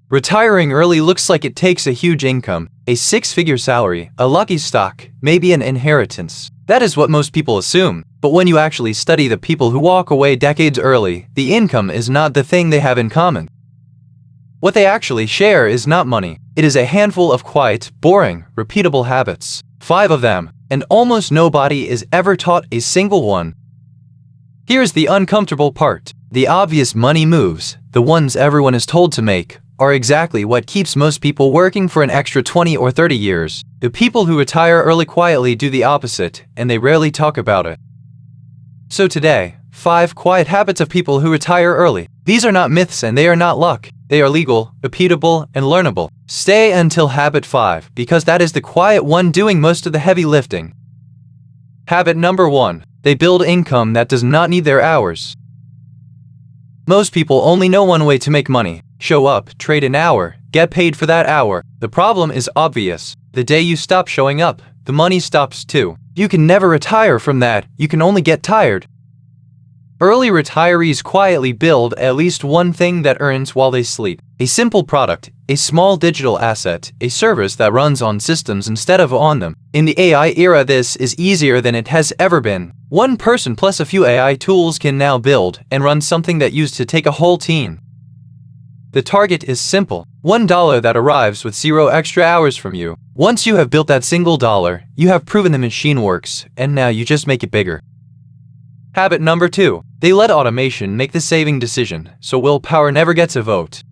Retiring early looks like it takes a huge income, a six-figure salary, a lucky stock, maybe an inheritance. That is what most people assume. But when you actually study the people who walk away decades early, the income is not the thing they have in common. What they actually share is not money. It is a handful of quiet, boring, repeatable habits. 5 of them, and almost nobody is ever taught a single one. Here's the uncomfortable part. The obvious money moves, the ones everyone is told to make, are exactly what keeps most people working for an extra 20 or 30 years. The people who retire early quietly do the opposite, and they rarely talk about it. So today, 5 quiet habits of people who retire early. These are not myths and they are not luck. They are legal, repeatable, and learnable. Stay until habit 5, because that is the quiet one doing most of the heavy lifting. Habit number 1. They build income that does not need their hours. Most people only know one way to make money. Show up, trade an hour, get paid for that hour. The problem is obvious. The day you stop showing up, the money stops too. You can never retire from that, you can only get tired. Early retirees quietly build at least one thing that earns while they sleep. A simple product, a small digital asset, a service that runs on systems instead of on them. In the AI era, this is easier than it has ever been. One person plus a few AI tools can now build and run something that used to take a whole team. The target is simple, $1 that arrives with 0 extra hours from you. Once you have built that single dollar, you have proven the machine works, and now you just make it bigger. Habit number 2. They let automation make the saving decision, so willpower never gets a vote.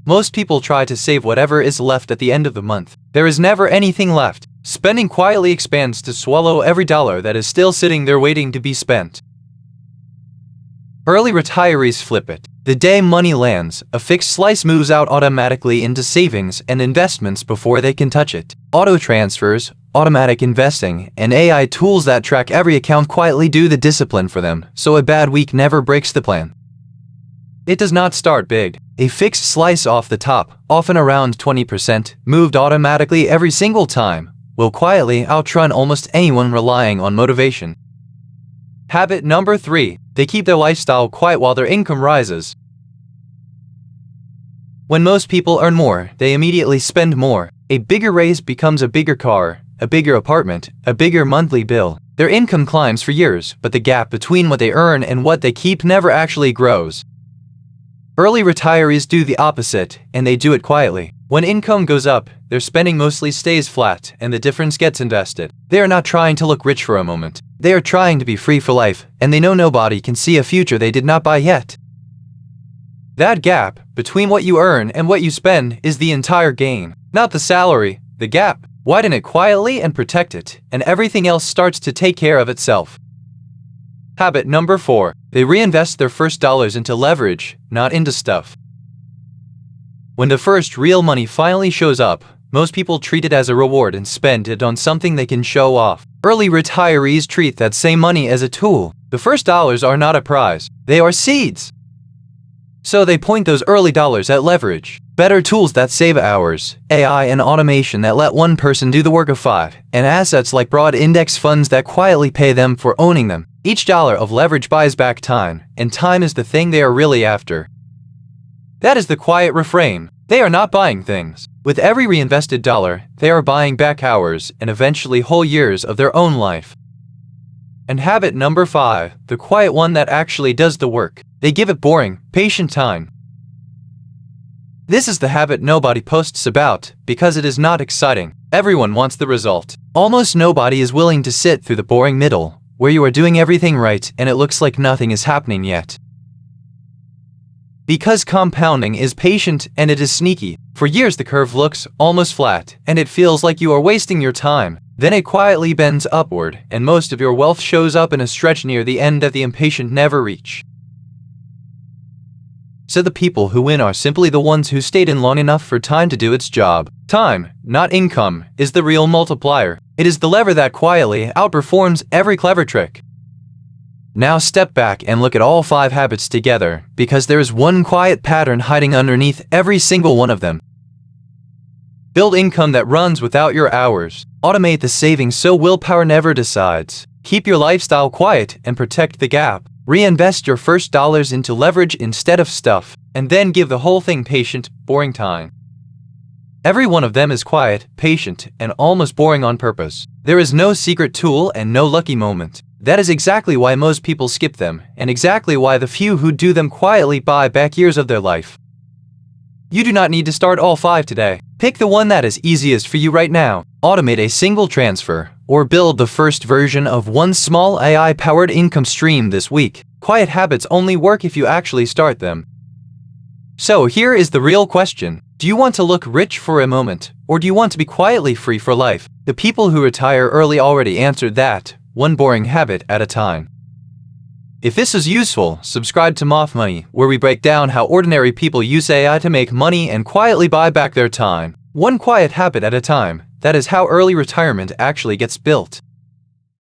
Most people try to save whatever is left at the end of the month. There is never anything left. Spending quietly expands to swallow every dollar that is still sitting there waiting to be spent. Early retirees flip it. The day money lands, a fixed slice moves out automatically into savings and investments before they can touch it. Auto transfers, automatic investing, and AI tools that track every account quietly do the discipline for them, so a bad week never breaks the plan. It does not start big. A fixed slice off the top, often around 20%, moved automatically every single time, will quietly outrun almost anyone relying on motivation. Habit number 3. They keep their lifestyle quiet while their income rises. When most people earn more, they immediately spend more. A bigger raise becomes a bigger car, a bigger apartment, a bigger monthly bill. Their income climbs for years, but the gap between what they earn and what they keep never actually grows. Early retirees do the opposite, and they do it quietly. When income goes up, their spending mostly stays flat, and the difference gets invested. They are not trying to look rich for a moment. They are trying to be free for life, and they know nobody can see a future they did not buy yet. That gap, between what you earn and what you spend, is the entire gain. Not the salary, the gap. Widen it quietly and protect it, and everything else starts to take care of itself. Habit number 4. They reinvest their first dollars into leverage, not into stuff. When the first real money finally shows up, most people treat it as a reward and spend it on something they can show off. Early retirees treat that same money as a tool. The first dollars are not a prize, they are seeds. So they point those early dollars at leverage. Better tools that save hours, AI and automation that let one person do the work of 5, and assets like broad index funds that quietly pay them for owning them. Each dollar of leverage buys back time, and time is the thing they are really after. That is the quiet reframe. They are not buying things. With every reinvested dollar, they are buying back hours and eventually whole years of their own life. And habit number 5, the quiet one that actually does the work. They give it boring, patient time. This is the habit nobody posts about, because it is not exciting. Everyone wants the result. Almost nobody is willing to sit through the boring middle, where you are doing everything right and it looks like nothing is happening yet. Because compounding is patient and it is sneaky. For years the curve looks almost flat, and it feels like you are wasting your time. Then it quietly bends upward, and most of your wealth shows up in a stretch near the end that the impatient never reach. So the people who win are simply the ones who stayed in long enough for time to do its job. Time, not income, is the real multiplier. It is the lever that quietly outperforms every clever trick. Now step back and look at all 5 habits together, because there is one quiet pattern hiding underneath every single one of them. Build income that runs without your hours. Automate the savings so willpower never decides. Keep your lifestyle quiet and protect the gap. Reinvest your first dollars into leverage instead of stuff. and then give the whole thing patient, boring time. Every one of them is quiet, patient, and almost boring on purpose. There is no secret tool and no lucky moment. That is exactly why most people skip them, and exactly why the few who do them quietly buy back years of their life. You do not need to start all 5 today. Pick the one that is easiest for you right now. Automate a single transfer, or build the first version of one small AI-powered income stream this week. Quiet habits only work if you actually start them. So here is the real question. Do you want to look rich for a moment, or do you want to be quietly free for life? The people who retire early already answered that, one boring habit at a time. If this is useful, subscribe to Moth Money, where we break down how ordinary people use AI to make money and quietly buy back their time. One quiet habit at a time. That is how early retirement actually gets built.